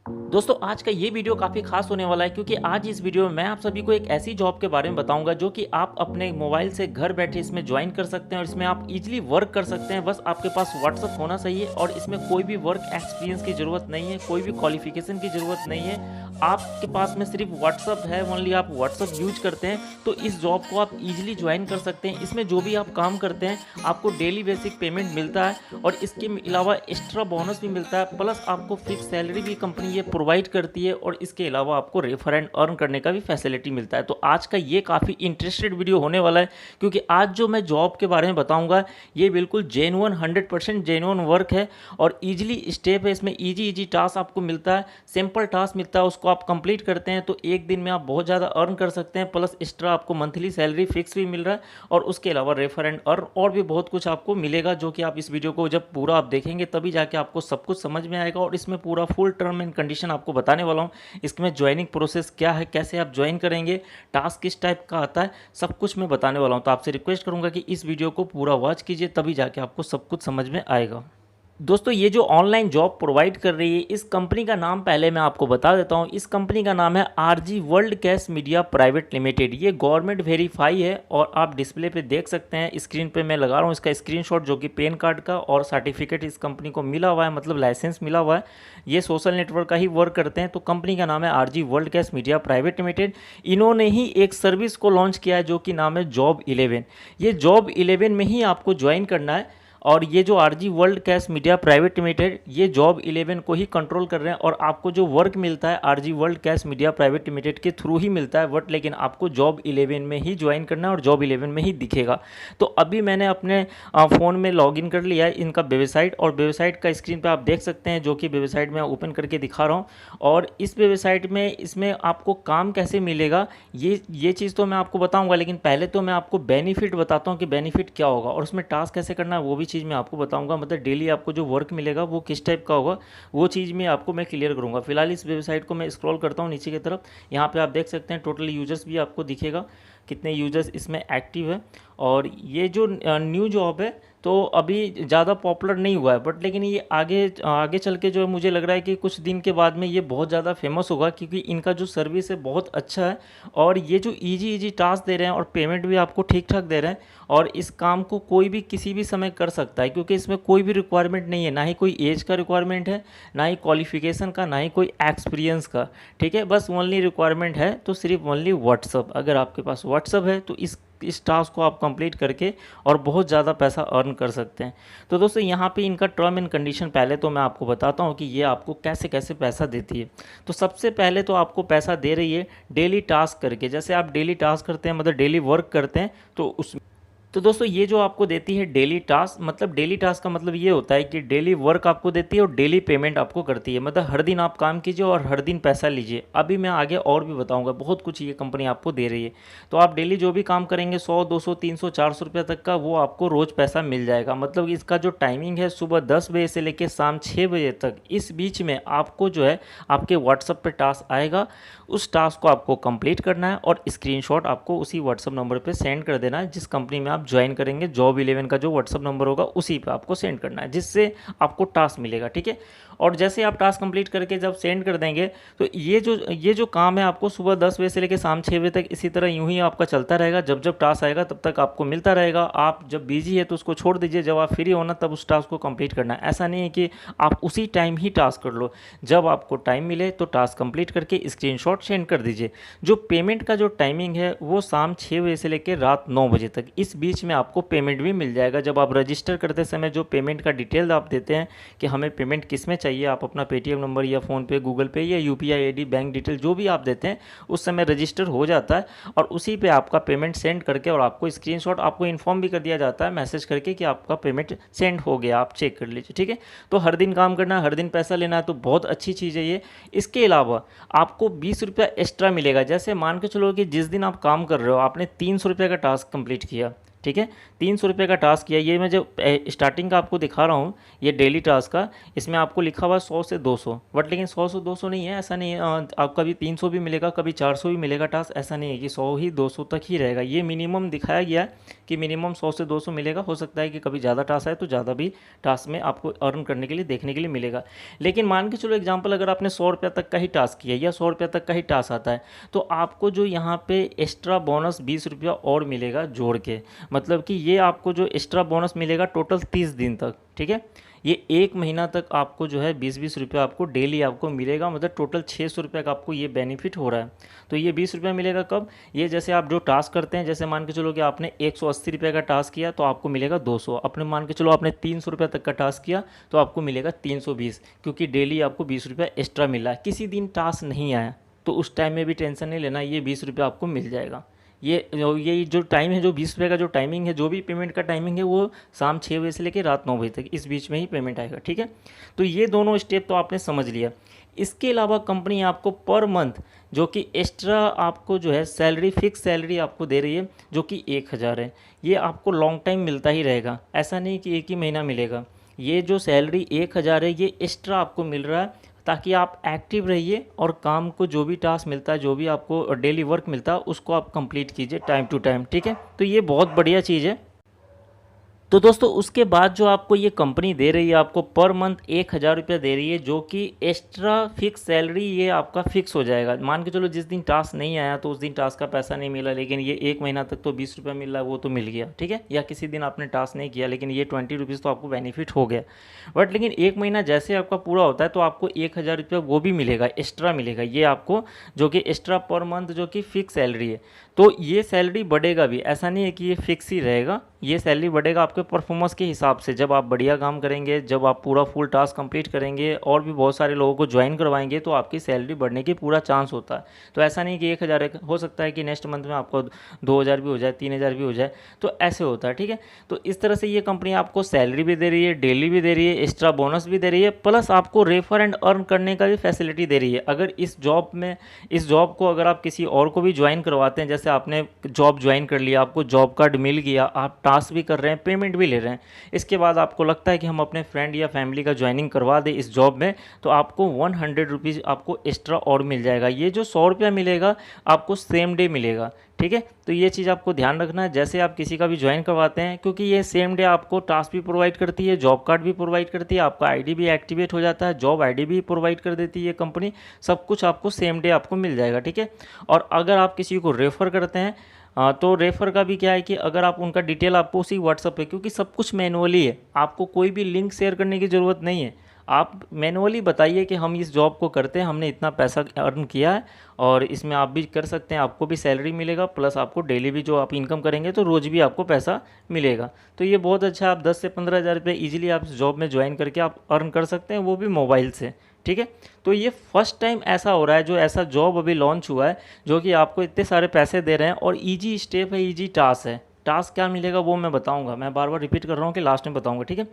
दोस्तों आज का ये वीडियो काफ़ी खास होने वाला है क्योंकि आज इस वीडियो में मैं आप सभी को एक ऐसी जॉब के बारे में बताऊंगा जो कि आप अपने मोबाइल से घर बैठे इसमें ज्वाइन कर सकते हैं और इसमें आप इजीली वर्क कर सकते हैं। बस आपके पास व्हाट्सअप होना चाहिए और इसमें कोई भी वर्क एक्सपीरियंस की ज़रूरत नहीं है, कोई भी क्वालिफिकेशन की ज़रूरत नहीं है। आपके पास में सिर्फ व्हाट्सअप है, ओनली आप व्हाट्सअप यूज करते हैं तो इस जॉब को आप इजीली ज्वाइन कर सकते हैं। इसमें जो भी आप काम करते हैं आपको डेली बेसिक पेमेंट मिलता है और इसके अलावा एक्स्ट्रा बोनस भी मिलता है, प्लस आपको फिक्स सैलरी भी कंपनी ये प्रोवाइड करती है और इसके अलावा आपको रेफर एंड अर्न करने का भी फैसिलिटी मिलता है। तो आज का ये काफ़ी इंटरेस्टेड वीडियो होने वाला है क्योंकि आज जो मैं जॉब के बारे में बताऊंगा ये बिल्कुल जेन्युइन 100% जेन्युइन वर्क है और ईजिली स्टेप है। इसमें ईजी टास्क आपको मिलता है, सिंपल टास्क मिलता है, उसको आप कंप्लीट करते हैं तो एक दिन में आप बहुत ज़्यादा अर्न कर सकते हैं, प्लस एक्स्ट्रा आपको मंथली सैलरी फिक्स भी मिल रहा है और उसके अलावा रेफर एंड अर्न और भी बहुत कुछ आपको मिलेगा जो कि आप इस वीडियो को जब पूरा आप देखेंगे तभी जाके आपको सब कुछ समझ में आएगा। और इसमें पूरा फुल टर्म एंड कंडीशन आपको बताने वाला हूँ। इसमें ज्वाइनिंग प्रोसेस क्या है, कैसे आप ज्वाइन करेंगे, टास्क किस टाइप का आता है, सब कुछ मैं बताने वाला हूँ। तो आपसे रिक्वेस्ट करूँगा कि इस वीडियो को पूरा वॉच कीजिए तभी जाके आपको सब कुछ समझ में आएगा। दोस्तों ये जो ऑनलाइन जॉब प्रोवाइड कर रही है इस कंपनी का नाम पहले मैं आपको बता देता हूँ। इस कंपनी का नाम है RG world cash media private limited. ये गवर्नमेंट वेरीफाई है और आप डिस्प्ले पे देख सकते हैं, स्क्रीन पे मैं लगा रहा हूँ इसका स्क्रीनशॉट जो कि पैन कार्ड का और सर्टिफिकेट इस कंपनी को मिला हुआ है, मतलब लाइसेंस मिला हुआ है। ये सोशल नेटवर्क का ही वर्क करते हैं। तो कंपनी का नाम है RG world cash media private limited. इन्होंने ही एक सर्विस को लॉन्च किया है जो कि नाम है जॉब 11। ये जॉब 11 में ही आपको ज्वाइन करना है और ये जो RG world cash media private limited ये जॉब 11 को ही कंट्रोल कर रहे हैं और आपको जो वर्क मिलता है RG world cash media private limited के थ्रू ही मिलता है, बट लेकिन आपको जॉब 11 में ही ज्वाइन करना है और जॉब 11 में ही दिखेगा। तो अभी मैंने अपने फ़ोन में लॉगिन कर लिया है इनका वेबसाइट और वेबसाइट का स्क्रीन पर आप देख सकते हैं जो कि वेबसाइट में ओपन करके दिखा रहा हूँ। और इस वेबसाइट में इसमें आपको काम कैसे मिलेगा ये चीज़ तो मैं आपको बताऊँगा, लेकिन पहले तो मैं आपको बेनिफिट बताता हूँ कि बेनिफिट क्या होगा और उसमें टास्क कैसे करना है वो भी चीज़ मैं आपको बताऊंगा। मतलब डेली आपको जो वर्क मिलेगा वो किस टाइप का होगा वो चीज़ में आपको मैं क्लियर करूंगा। फिलहाल इस वेबसाइट को मैं स्क्रॉल करता हूँ नीचे की तरफ। यहाँ पे आप देख सकते हैं टोटल यूजर्स भी आपको दिखेगा, कितने यूजर्स इसमें एक्टिव है। और ये जो न्यू जॉब है तो अभी ज़्यादा पॉपुलर नहीं हुआ है, बट लेकिन ये आगे आगे चल के जो है मुझे लग रहा है कि कुछ दिन के बाद में ये बहुत ज़्यादा फेमस होगा क्योंकि इनका जो सर्विस है बहुत अच्छा है और ये जो इजी टास्क दे रहे हैं और पेमेंट भी आपको ठीक ठाक दे रहे हैं। और इस काम को कोई भी किसी भी समय कर सकता है क्योंकि इसमें कोई भी रिक्वायरमेंट नहीं है, ना ही कोई एज का रिक्वायरमेंट है, ना ही क्वालिफिकेशन का, ना ही कोई एक्सपीरियंस का। ठीक है, बस ओनली रिक्वायरमेंट है तो सिर्फ ओनली व्हाट्सअप। अगर आपके पास व्हाट्सअप है तो इस टास्क को आप कंप्लीट करके और बहुत ज़्यादा पैसा अर्न कर सकते हैं। तो दोस्तों यहाँ पे इनका टर्म एंड कंडीशन पहले तो मैं आपको बताता हूँ कि ये आपको कैसे कैसे पैसा देती है। तो सबसे पहले तो आपको पैसा दे रही है डेली टास्क करके। जैसे आप डेली टास्क करते हैं, मतलब डेली वर्क करते हैं तो उस तो दोस्तों ये जो आपको देती है डेली टास्क, मतलब डेली टास्क का मतलब ये होता है कि डेली वर्क आपको देती है और डेली पेमेंट आपको करती है। मतलब हर दिन आप काम कीजिए और हर दिन पैसा लीजिए। अभी मैं आगे और भी बताऊंगा, बहुत कुछ ये कंपनी आपको दे रही है। तो आप डेली जो भी काम करेंगे 100 200 300 400 रुपये तक का वो आपको रोज़ पैसा मिल जाएगा। मतलब इसका जो टाइमिंग है सुबह 10 बजे से लेकर शाम 6 बजे तक, इस बीच में आपको जो है आपके व्हाट्सअप पर टास्क आएगा। उस टास्क को आपको कंप्लीट करना है और स्क्रीनशॉट आपको उसी व्हाट्सअप नंबर पे सेंड कर देना है जिस कंपनी में आप ज्वाइन करेंगे। जॉब 11 का जो व्हाट्सअप नंबर होगा उसी पे आपको सेंड करना है जिससे आपको टास्क मिलेगा। ठीक है, और जैसे आप टास्क कंप्लीट करके जब सेंड कर देंगे तो ये जो काम है आपको सुबह 10 बजे से लेकर शाम 6 बजे तक इसी तरह यूं ही आपका चलता रहेगा। जब जब टास्क आएगा तब तक आपको मिलता रहेगा। आप जब बिजी है तो उसको छोड़ दीजिए, जब आप फ्री होना तब उस टास्क को कंप्लीट करना है। ऐसा नहीं है कि आप उसी टाइम ही टास्क कर लो, जब आपको टाइम मिले तो टास्क कंप्लीट करके स्क्रीनशॉट सेंड कर दीजिए। जो पेमेंट का जो टाइमिंग है वो शाम 6 बजे से लेकर रात 9 बजे तक, इस बीच में आपको पेमेंट भी मिल जाएगा। जब आप रजिस्टर करते समय जो पेमेंट का डिटेल आप देते हैं कि हमें पेमेंट किस में चाहिए, आप अपना पेटीएम नंबर या फ़ोनपे, गूगल पे या यूपीआई आईडी, बैंक डिटेल जो भी आप देते हैं उस समय रजिस्टर हो जाता है और उसी पे आपका पेमेंट सेंड करके और आपको स्क्रीनशॉट आपको इन्फॉर्म भी कर दिया जाता है मैसेज करके कि आपका पेमेंट सेंड हो गया, आप चेक कर लीजिए। ठीक है, तो हर दिन काम करना है, हर दिन पैसा लेना है, तो बहुत अच्छी चीज़ है ये। इसके अलावा आपको 20 रुपया एक्स्ट्रा मिलेगा। जैसे मान के चलो कि जिस दिन आप काम कर रहे हो आपने 300 रुपये का टास्क कंप्लीट किया, ठीक है। 300 रुपये का टास्क किया। ये मैं जो स्टार्टिंग का आपको दिखा रहा हूँ, ये डेली टास्क का, इसमें आपको लिखा हुआ 100 से 200, बट लेकिन 100 से 200 नहीं है, ऐसा नहीं है। आप कभी 300 भी मिलेगा, कभी 400 भी मिलेगा टास्क, ऐसा नहीं है कि 100 ही 200 तक ही रहेगा। ये मिनिमम दिखाया गया है कि मिनिमम 100 से 200 मिलेगा। हो सकता है कि कभी ज़्यादा टास्क आए तो ज़्यादा भी टास्क में आपको अर्न करने के लिए, देखने के लिए मिलेगा। लेकिन मान के चलो एग्जाम्पल, अगर आपने 100 रुपये तक का ही टास्क किया या 100 रुपये तक का ही टास्क आता है, तो आपको जो यहाँ पे एक्स्ट्रा बोनस 20 रुपया और मिलेगा जोड़ के। मतलब कि ये आपको जो एक्स्ट्रा बोनस मिलेगा टोटल 30 दिन तक, ठीक है। ये 1 महीना तक आपको जो है 20-20 रुपये आपको डेली आपको मिलेगा। मतलब टोटल 600 रुपये का आपको ये बेनिफिट हो रहा है। तो ये 20 रुपये मिलेगा कब? ये जैसे आप जो टास्क करते हैं, जैसे मान के चलो कि आपने 180 रुपये का टास्क किया तो आपको मिलेगा 200। अपने मान के चलो आपने 300 रुपये तक का टास्क किया तो आपको मिलेगा 320, क्योंकि डेली आपको 20 रुपये एक्स्ट्रा मिला है। किसी दिन टास्क नहीं आया तो उस टाइम में भी टेंशन नहीं लेना, ये 20 रुपये आपको मिल जाएगा। ये जो टाइम है, जो 20 रुपये का जो टाइमिंग है, जो भी पेमेंट का टाइमिंग है, वो शाम 6 बजे से लेकर रात 9 बजे तक, इस बीच में ही पेमेंट आएगा, ठीक है। तो ये दोनों स्टेप तो आपने समझ लिया। इसके अलावा कंपनी आपको पर मंथ जो कि एक्स्ट्रा आपको जो है सैलरी, फिक्स सैलरी आपको दे रही है, जो कि 1000 है। ये आपको लॉन्ग टाइम मिलता ही रहेगा, ऐसा नहीं कि एक ही महीना मिलेगा। ये जो सैलरी 1000 है, ये एक्स्ट्रा आपको मिल रहा है ताकि आप एक्टिव रहिए और काम को, जो भी टास्क मिलता है, जो भी आपको डेली वर्क मिलता है, उसको आप कंप्लीट कीजिए टाइम टू टाइम, ठीक है। तो ये बहुत बढ़िया चीज़ है। तो दोस्तों उसके बाद जो आपको ये कंपनी दे रही है, आपको पर मंथ 1000 रुपया दे रही है, जो कि एक्स्ट्रा फिक्स सैलरी, ये आपका फिक्स हो जाएगा। मान के चलो जिस दिन टास्क नहीं आया तो उस दिन टास्क का पैसा नहीं मिला, लेकिन ये 1 महीना तक तो 20 रुपया मिल रहा है, वो तो मिल गया, ठीक है। या किसी दिन आपने टास्क नहीं किया लेकिन ये 20 रुपीज़ तो आपको बेनिफिट हो गया। बट लेकिन 1 महीना जैसे आपका पूरा होता है तो आपको 1000 रुपया वो भी मिलेगा, एक्स्ट्रा मिलेगा ये आपको, जो कि एक्स्ट्रा पर मंथ, जो कि फिक्स सैलरी है। तो ये सैलरी बढ़ेगा भी, ऐसा नहीं है कि ये फिक्स ही रहेगा। ये सैलरी बढ़ेगा आपके परफॉर्मेंस के हिसाब से। जब आप बढ़िया काम करेंगे, जब आप पूरा फुल टास्क कंप्लीट करेंगे और भी बहुत सारे लोगों को ज्वाइन करवाएंगे, तो आपकी सैलरी बढ़ने की पूरा चांस होता है। तो ऐसा नहीं कि 1000 हो सकता है कि नेक्स्ट मंथ में आपको 2000 भी हो जाए, 3000 भी हो जाए, तो ऐसे होता है, ठीक है। तो इस तरह से ये कंपनी आपको सैलरी भी दे रही है, डेली भी दे रही है, एक्स्ट्रा बोनस भी दे रही है, प्लस आपको रेफर एंड अर्न करने का भी फैसिलिटी दे रही है। अगर इस जॉब को अगर आप किसी और को भी ज्वाइन करवाते हैं, जैसे आपने जॉब ज्वाइन कर लिया, आपको जॉब कार्ड मिल गया, आप टास्क भी कर रहे हैं, पेमेंट भी ले रहे हैं, इसके बाद आपको लगता है कि हम अपने फ्रेंड या फैमिली का ज्वाइनिंग करवा दें इस जॉब में, तो आपको 100 रुपीज़ आपको एक्स्ट्रा और मिल जाएगा। ये जो 100 रुपया मिलेगा आपको सेम डे मिलेगा, ठीक है। तो ये चीज़ आपको ध्यान रखना है जैसे आप किसी का भी ज्वाइन करवाते हैं, क्योंकि ये सेम डे आपको टास्क भी प्रोवाइड करती है, जॉब कार्ड भी प्रोवाइड करती है, आपका आईडी भी एक्टिवेट हो जाता है, जॉब आईडी भी प्रोवाइड कर देती है ये कंपनी। सब कुछ आपको सेम डे आपको मिल जाएगा, ठीक है। और अगर आप किसी को रेफ़र करते हैं, तो रेफ़र का भी क्या है कि अगर आप उनका डिटेल आपको उसी व्हाट्सअप पे, क्योंकि सब कुछ मैनुअली है, आपको कोई भी लिंक शेयर करने की ज़रूरत नहीं है। आप मैनुअली बताइए कि हम इस जॉब को करते हैं, हमने इतना पैसा अर्न किया है और इसमें आप भी कर सकते हैं, आपको भी सैलरी मिलेगा, प्लस आपको डेली भी जो आप इनकम करेंगे तो रोज़ भी आपको पैसा मिलेगा। तो ये बहुत अच्छा, आप 10 से 15 हज़ार रुपये ईजिली आप इस जॉब में ज्वाइन करके आप अर्न कर सकते हैं, वो भी मोबाइल से, ठीक है। तो ये फर्स्ट टाइम ऐसा हो रहा है, जो ऐसा जॉब अभी लॉन्च हुआ है जो कि आपको इतने सारे पैसे दे रहे हैं और ईजी स्टेप है, ईजी टास्क है। टास्क क्या मिलेगा वो मैं बताऊंगा, मैं बार बार रिपीट कर रहा हूँ कि लास्ट में बताऊंगा, ठीक है।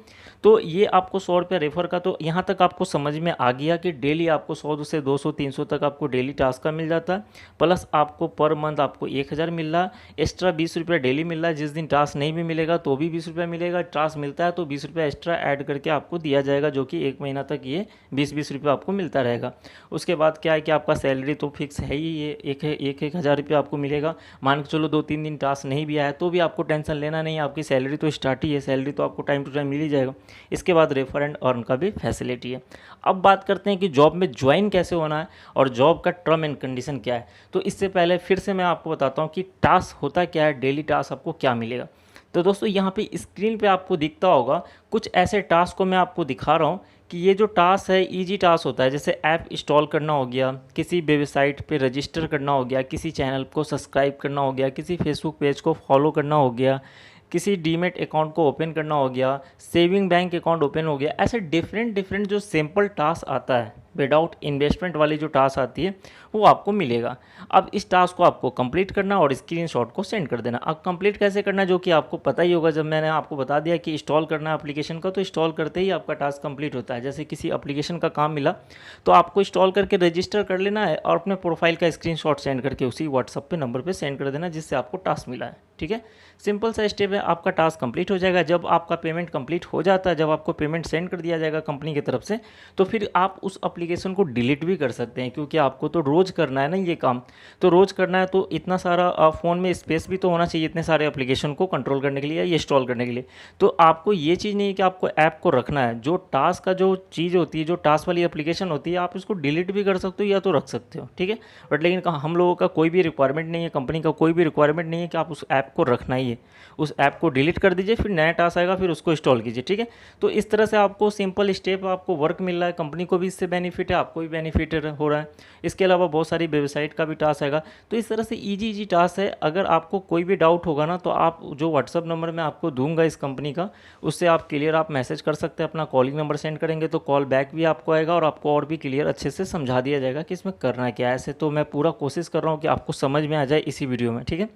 तो ये आपको 100 रुपये रेफर का, तो यहाँ तक आपको समझ में आ गया कि डेली आपको 100 से 200 300 तक आपको डेली टास्क का मिल जाता है, प्लस आपको पर मंथ आपको 1000 मिल रहा है, एक्स्ट्रा 20 रुपये डेली मिल रहा है। जिस दिन टास्क नहीं भी मिलेगा तो भी 20 रुपये मिलेगा, टास्क मिलता है तो 20 रुपये एक्स्ट्रा ऐड करके आपको दिया जाएगा, जो कि 1 महीना तक ये 20-20 रुपये आपको मिलता रहेगा। उसके बाद क्या है कि आपका सैलरी तो फिक्स है ही, ये एक हज़ार रुपये आपको मिलेगा। मान के चलो 2-3 दिन टास्क नहीं भी आया तो भी आपको टेंशन लेना नहीं, आपकी सैलरी तो स्टार्ट ही है, सैलरी तो आपको टाइम टू टाइम मिल ही जाएगा। इसके बाद रेफर एंड अर्न का भी फैसिलिटी है। अब बात करते हैं कि जॉब में ज्वाइन कैसे होना है और जॉब का टर्म एंड कंडीशन क्या है। तो इससे पहले फिर से मैं आपको बताता हूँ कि टास्क होता क्या है, डेली टास्क आपको क्या मिलेगा। तो दोस्तों यहाँ पे स्क्रीन पे आपको दिखता होगा कुछ ऐसे टास्क को मैं आपको दिखा रहा हूँ कि ये जो टास्क है इजी टास्क होता है। जैसे ऐप इंस्टॉल करना हो गया, किसी वेबसाइट पे रजिस्टर करना हो गया, किसी चैनल को सब्सक्राइब करना हो गया, किसी फेसबुक पेज को फॉलो करना हो गया, किसी डीमेट अकाउंट को ओपन करना हो गया, सेविंग बैंक अकाउंट ओपन हो गया। ऐसे डिफरेंट जो सिंपल टास्क आता है, विदाउट इन्वेस्टमेंट वाली जो टास्क आती है वो आपको मिलेगा। अब इस टास्क को आपको कंप्लीट करना और स्क्रीनशॉट को सेंड कर देना। अब कंप्लीट कैसे करना, जो कि आपको पता ही होगा, जब मैंने आपको बता दिया कि इंस्टॉल करना है एप्लीकेशन का, तो इंस्टॉल करते ही आपका टास्क कंप्लीट होता है। जैसे किसी एप्लीकेशन का काम मिला तो आपको इंस्टॉल करके रजिस्टर कर लेना है और अपने प्रोफाइल का स्क्रीनशॉट सेंड करके उसी व्हाट्सअप पे नंबर पे सेंड कर देना जिससे आपको टास्क मिला है। ठीक है, सिंपल सा स्टेप है, आपका टास्क कंप्लीट हो जाएगा। जब आपका पेमेंट कंप्लीट हो जाता है, जब आपको पेमेंट सेंड कर दिया जाएगा कंपनी की तरफ से, तो फिर आप उस एप्लीकेशन को डिलीट भी कर सकते हैं, क्योंकि आपको तो रोज़ करना है ना ये काम। तो रोज़ करना है तो इतना सारा फ़ोन में स्पेस भी तो होना चाहिए इतने सारे एप्लीकेशन को कंट्रोल करने के लिए या इंस्टॉल करने के लिए। तो आपको ये चीज़ नहीं है कि आपको ऐप को रखना है, जो टास्क का जो चीज़ होती है, जो टास्क वाली एप्लीकेशन होती है, आप इसको डिलीट भी कर सकते हो या तो रख सकते हो। ठीक है, बट लेकिन हम लोगों का कोई भी रिक्वायरमेंट नहीं है, कंपनी का कोई भी रिक्वायरमेंट नहीं है कि आप उस ऐप को रखना ही है। उस ऐप को डिलीट कर दीजिए, फिर नया टास्क आएगा, फिर उसको इंस्टॉल कीजिए। ठीक है, तो इस तरह से आपको सिंपल स्टेप आपको वर्क मिल रहा है, कंपनी को भी इससे बेनिफिट है, आपको भी बेनिफिट हो रहा है। इसके अलावा बहुत सारी वेबसाइट का भी टास्क आएगा। तो इस तरह से इजी टास्क है। अगर आपको कोई भी डाउट होगा ना, तो आप जो व्हाट्सअप नंबर मैं आपको दूंगा इस कंपनी का, उससे आप क्लियर आप मैसेज कर सकते हैं, अपना कॉलिंग नंबर सेंड करेंगे तो कॉल बैक भी आपको आएगा और आपको और भी क्लियर अच्छे से समझा दिया जाएगा कि इसमें करना क्या है। ऐसे तो मैं पूरा कोशिश कर रहा हूँ कि आपको समझ में आ जाए इसी वीडियो में। ठीक है,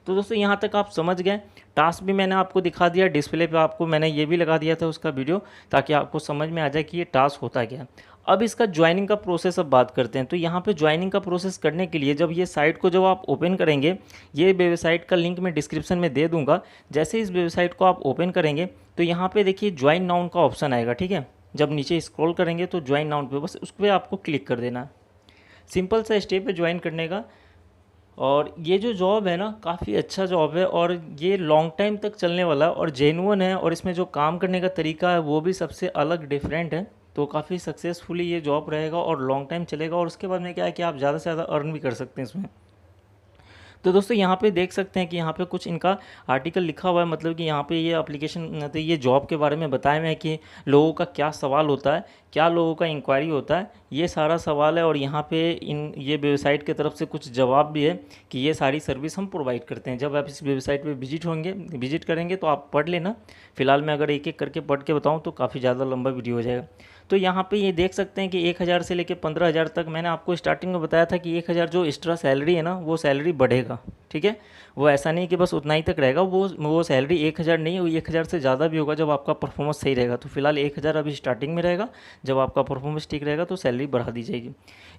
तो दोस्तों यहाँ तक आप समझ गए। टास्क भी मैंने आपको दिखा दिया, डिस्प्ले पे आपको मैंने ये भी लगा दिया था उसका वीडियो, ताकि आपको समझ में आ जाए कि ये टास्क होता क्या है। अब इसका ज्वाइनिंग का प्रोसेस अब बात करते हैं। तो यहाँ पे ज्वाइनिंग का प्रोसेस करने के लिए, जब ये साइट को जब आप ओपन करेंगे, ये वेबसाइट का लिंक मैं डिस्क्रिप्शन में दे दूँगा। जैसे इस वेबसाइट को आप ओपन करेंगे तो यहाँ पर देखिए ज्वाइन नाउ का ऑप्शन आएगा। ठीक है, जब नीचे स्क्रॉल करेंगे तो ज्वाइन नाउ पे बस उस पर आपको क्लिक कर देना। सिंपल सा स्टेप है ज्वाइन करने का। और ये जो जॉब है ना, काफ़ी अच्छा जॉब है और ये लॉन्ग टाइम तक चलने वाला है और जेन्युइन है, और इसमें जो काम करने का तरीका है वो भी सबसे अलग डिफरेंट है। तो काफ़ी सक्सेसफुली ये जॉब रहेगा और लॉन्ग टाइम चलेगा, और उसके बाद में क्या है कि आप ज़्यादा से ज़्यादा अर्न भी कर सकते हैं इसमें। तो दोस्तों यहाँ पे देख सकते हैं कि यहाँ पे कुछ इनका आर्टिकल लिखा हुआ है, मतलब कि यहाँ पे ये एप्लीकेशन, तो ये जॉब के बारे में बताया हुआ है कि लोगों का क्या सवाल होता है, क्या लोगों का इंक्वायरी होता है, ये सारा सवाल है। और यहाँ पे ये वेबसाइट की तरफ से कुछ जवाब भी है कि ये सारी सर्विस हम प्रोवाइड करते हैं। जब आप इस वेबसाइट पे विजिट करेंगे तो आप पढ़ लेना। फिलहाल मैं अगर एक एक करके पढ़ के बताऊँ तो काफ़ी ज़्यादा लंबा वीडियो हो जाएगा। तो यहाँ पे ये देख सकते हैं कि 1000 से लेकर 15,000 तक, मैंने आपको स्टार्टिंग में बताया था कि 1000 जो एक्स्ट्रा सैलरी है ना, वो सैलरी बढ़ेगा। ठीक है, वो ऐसा नहीं कि बस उतना ही तक रहेगा, वो सैलरी 1000 नहीं, वो 1000 से ज़्यादा भी होगा जब आपका परफॉर्मेंस सही रहेगा। तो फिलहाल 1000 अभी स्टार्टिंग में रहेगा, जब आपका परफॉर्मेंस ठीक रहेगा तो सैलरी बढ़ा दी जाएगी।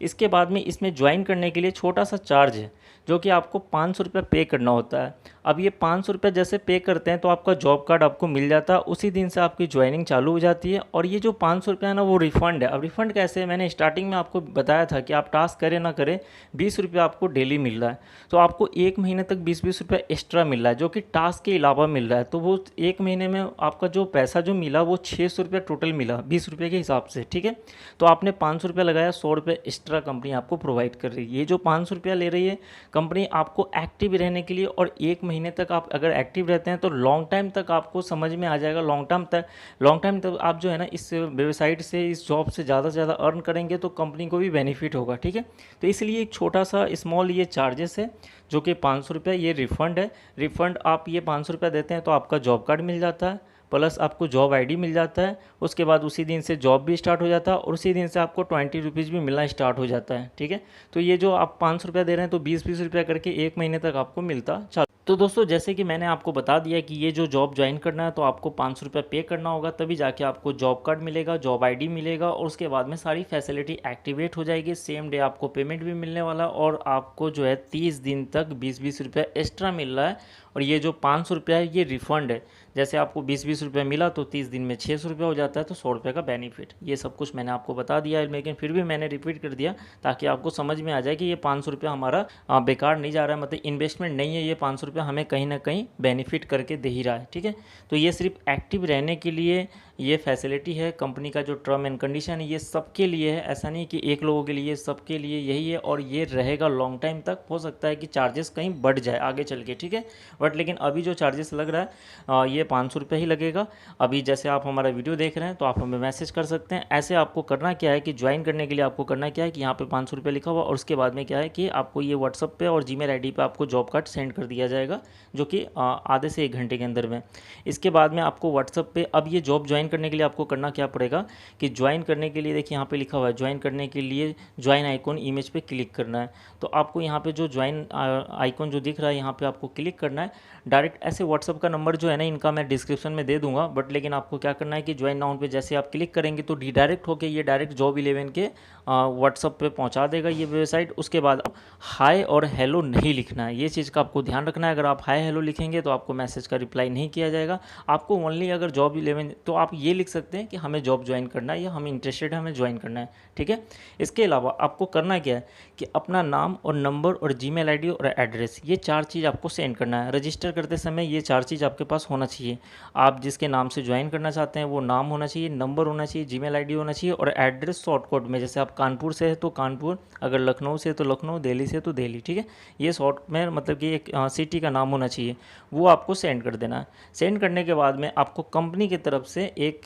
इसके बाद में इसमें ज्वाइन करने के लिए छोटा सा चार्ज है, जो कि आपको 500 रुपये पे करना होता है। अब ये 500 रुपये जैसे पे करते हैं तो आपका जॉब कार्ड आपको मिल जाता है, उसी दिन से आपकी ज्वाइनिंग चालू हो जाती है। और ये जो 500 रुपये है ना, वो रिफ़ंड है। अब रिफ़ंड कैसे है, मैंने स्टार्टिंग में आपको बताया था कि आप टास्क करें ना करें, 20 रुपये आपको डेली मिल रहा है। तो आपको एक महीने तक 20-20 रुपये एक्स्ट्रा मिल रहा है, जो कि टास्क के अलावा मिल रहा है। तो वो एक महीने में आपका जो पैसा जो मिला वो 600 रुपये टोटल मिला, 20 रुपये के हिसाब से। ठीक है, तो आपने 500 रुपये लगाया, 100 रुपये एक्स्ट्रा कंपनी आपको प्रोवाइड कर रही है। ये जो 500 रुपया ले रही है कंपनी आपको एक्टिव रहने के लिए, और एक महीने तक आप अगर एक्टिव रहते हैं तो लॉन्ग टाइम तक आपको समझ में आ जाएगा। लॉन्ग टाइम तक आप जो है ना इस वेबसाइट से, इस जॉब से ज़्यादा से ज़्यादा अर्न करेंगे तो कंपनी को भी बेनिफिट होगा। ठीक है, तो इसलिए एक छोटा सा स्मॉल ये चार्जेस है, जो कि 500 रुपये ये रिफ़ंड है। रिफ़ंड आप ये 500 रुपये देते हैं तो आपका जॉब कार्ड मिल जाता है, प्लस आपको जॉब आईडी मिल जाता है। उसके बाद उसी दिन से जॉब भी स्टार्ट हो जाता है, और उसी दिन से आपको 20 रुपीज़ भी मिलना स्टार्ट हो जाता है। ठीक है, तो ये जो आप 500 रुपया दे रहे हैं तो 20-20 रुपया करके एक महीने तक आपको मिलता चालू। तो दोस्तों जैसे कि मैंने आपको बता दिया कि ये जो जॉब ज्वाइन करना है तो आपको 500 रुपये पे करना होगा, तभी जाके आपको जॉब कार्ड मिलेगा, जॉब आईडी मिलेगा, और उसके बाद में सारी फैसिलिटी एक्टिवेट हो जाएगी। सेम डे आपको पेमेंट भी मिलने वाला, और आपको जो है 30 दिन तक 20-20 रुपये एक्स्ट्रा मिल रहा है। और ये जो 500 रुपया है ये रिफ़ंड है। जैसे आपको 20-20 रुपये मिला तो 30 दिन में 600 रुपये हो जाता है, तो 100 रुपये का बेनिफिट। ये सब कुछ मैंने आपको बता दिया है, लेकिन फिर भी मैंने रिपीट कर दिया ताकि आपको समझ में आ जाए कि ये 500 रुपया हमारा बेकार नहीं जा रहा है, मतलब इन्वेस्टमेंट नहीं है। ये 500 रुपया हमें कहीं ना कहीं बेनिफिट करके दे ही रहा है। ठीक है, तो ये सिर्फ एक्टिव रहने के लिए ये फैसिलिटी है। कंपनी का जो टर्म एंड कंडीशन है ये सबके लिए है, ऐसा नहीं कि एक लोगों के लिए, सबके लिए यही है। और ये रहेगा लॉन्ग टाइम तक। हो सकता है कि चार्जेस कहीं बढ़ जाए आगे चल के, ठीक है, बट लेकिन अभी जो चार्जेस लग रहा है ये 500 रुपये ही लगेगा। अभी जैसे आप हमारा वीडियो देख रहे हैं तो आप हमें मैसेज कर सकते हैं। ऐसे आपको करना क्या है कि ज्वाइन करने के लिए आपको करना क्या है कि यहाँ पे 500 रुपये लिखा हुआ, और उसके बाद में क्या है कि आपको ये व्हाट्सअप पे और जीमेल आईडी पे आपको जॉब कार्ड सेंड कर दिया जाएगा, जो कि आधे से 1 घंटे के अंदर में। इसके बाद में आपको व्हाट्सअप पे, अब ये जॉब ज्वाइन ज्वाइन करने के लिए आपको करना क्या पड़ेगा कि ज्वाइन करने के लिए देखिए यहाँ पे लिखा हुआ है ज्वाइन करने के लिए ज्वाइन आइकॉन इमेज पे क्लिक करना है। तो आपको यहाँ पे जो ज्वाइन आइकॉन जो दिख रहा है यहाँ पे आपको क्लिक करना है। डायरेक्ट ऐसे व्हाट्सअप का नंबर जो है ना इनका मैं डिस्क्रिप्शन में दे दूंगा, बट लेकिन आपको क्या करना है कि ज्वाइन नाउ पे जैसे आप क्लिक करेंगे तो डायरेक्ट होके ये डायरेक्ट जॉब 11 के व्हाट्सअप पे पहुंचा देगा ये वेबसाइट। उसके बाद हाय और हेलो नहीं लिखना है, ये चीज़ का आपको ध्यान रखना है। अगर आप हाय हेलो लिखेंगे तो आपको मैसेज का रिप्लाई नहीं किया जाएगा। आपको ओनली अगर जॉब 11 तो आप ये लिख सकते हैं कि हमें जॉब ज्वाइन करना है या हम इंटरेस्टेड है, हमें ज्वाइन करना है, ठीक है। इसके अलावा आपको करना क्या है कि अपना नाम और नंबर और जीमेल आईडी और एड्रेस, ये 4 चीज़ आपको सेंड करना है। रजिस्टर करते समय ये 4 चीज़ आपके पास होना चाहिए। आप जिसके नाम से ज्वाइन करना चाहते हैं वो नाम होना चाहिए, नंबर होना चाहिए, जीमेल आईडी होना चाहिए और एड्रेस शॉर्ट कोड में, जैसे आप कानपुर से है तो कानपुर, अगर लखनऊ से तो लखनऊ, दिल्ली से तो दिल्ली, ठीक है। ये शॉर्ट में मतलब कि एक सिटी का नाम होना चाहिए, वो आपको सेंड कर देना है। सेंड करने के बाद में आपको कंपनी की तरफ से एक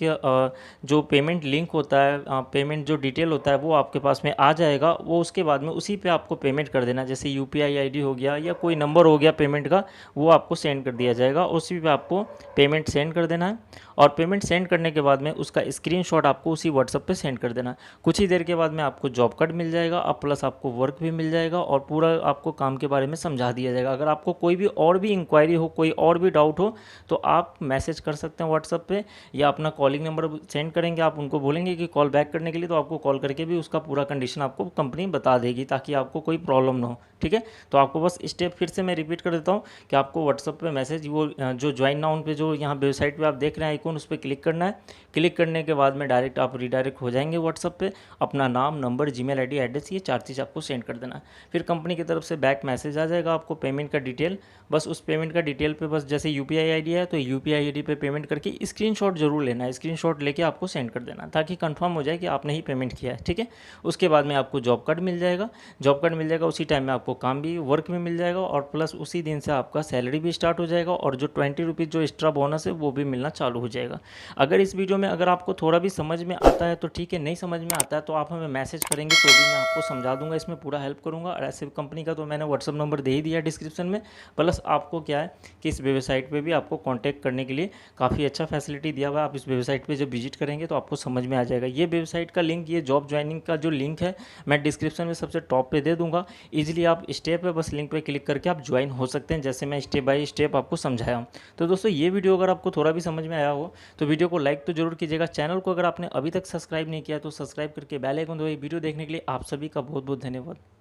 जो पेमेंट लिंक होता है, पेमेंट जो डिटेल होता है वो आपके पास में आ जाएगा। वो उसके बाद में उसी पे आपको पेमेंट कर देना, जैसे यूपीआई आईडी हो गया या कोई नंबर हो गया पेमेंट का, वो आपको सेंड कर दिया जाएगा। उसी पे आपको पेमेंट सेंड कर देना है और पेमेंट सेंड करने के बाद में उसका स्क्रीनशॉट आपको उसी व्हाट्सएप पे सेंड कर देना। कुछ ही देर के बाद में आपको जॉब कार्ड मिल जाएगा और प्लस आपको वर्क भी मिल जाएगा और पूरा आपको काम के बारे में समझा दिया जाएगा। अगर आपको कोई भी और भी इंक्वायरी हो, कोई और भी डाउट हो तो आप मैसेज कर सकते हैं व्हाट्सएप पे या अपना कॉलिंग नंबर सेंड करेंगे, आप उनको बोलेंगे कि कॉल बैक करने के लिए, तो आपको कॉल करके भी उसका पूरा कंडीशन आपको कंपनी बता देगी ताकि आपको कोई प्रॉब्लम ना हो, ठीक है। तो आपको बस स्टेप फिर से मैं रिपीट कर देता हूँ कि आपको व्हाट्सएप पे मैसेज वो जो ज्वाइन नाउ पे जो यहाँ वेबसाइट पे आप देख रहे हैं आइकॉन, उस पर क्लिक करना है। क्लिक करने के बाद में डायरेक्ट आप रिडायरेक्ट हो जाएंगे व्हाट्सएप पे। अपना नाम, नंबर, जीमेल आईडी, एड्रेस, ये 4 चीज़ आपको सेंड कर देना है। फिर कंपनी की तरफ से बैक मैसेज आ जाएगा आपको पेमेंट का डिटेल। बस उस पेमेंट का डिटेल पे बस जैसे यूपीआई आईडी है तो यूपीआई आईडी पे पेमेंट करके स्क्रीनशॉट जरूर लेना है, स्क्रीनशॉट लेके आपको सेंड कर देना ताकि कंफर्म हो जाए कि आपने ही पेमेंट किया है, ठीक है। उसके बाद में आपको जॉब कार्ड मिल जाएगा। जॉब कार्ड मिल जाएगा उसी टाइम में आपको काम भी, वर्क भी मिल जाएगा और प्लस उसी दिन से आपका सैलरी भी स्टार्ट हो जाएगा और जो 20 रुपीज़ जो एक्स्ट्रा बोनस है वो भी मिलना चालू हो जाएगा। अगर इस वीडियो में अगर आपको थोड़ा भी समझ में आता है तो ठीक है, नहीं समझ में आता है तो आप हमें मैसेज करेंगे तो भी मैं आपको समझा दूंगा, इसमें पूरा हेल्प करूंगा। और ऐसे कंपनी का तो मैंने व्हाट्सअप नंबर दे ही दिया डिस्क्रिप्शन में। प्लस आपको क्या है कि इस वेबसाइट पे भी आपको कांटेक्ट करने के लिए काफ़ी अच्छा फैसिलिटी दिया हुआ है। आप इस वेबसाइट पे जब विजिट करेंगे तो आपको समझ में आ जाएगा। ये वेबसाइट का लिंक, ये जॉब ज्वाइनिंग का जो लिंक है मैं डिस्क्रिप्शन में सबसे टॉप पे दे दूंगा। ईजिली आप स्टेप है बस लिंक पे क्लिक करके आप ज्वाइन हो सकते हैं, जैसे मैं स्टेप बाय स्टेप आपको समझाया हूँ। तो दोस्तों ये वीडियो अगर आपको थोड़ा भी समझ में आया हो तो वीडियो को लाइक तो जरूर कीजिएगा। चैनल को अगर आपने अभी तक सब्सक्राइब नहीं किया तो सब्सक्राइब करके बेल आइकन दबाइए। वीडियो देखने के लिए आप सभी का बहुत बहुत धन्यवाद।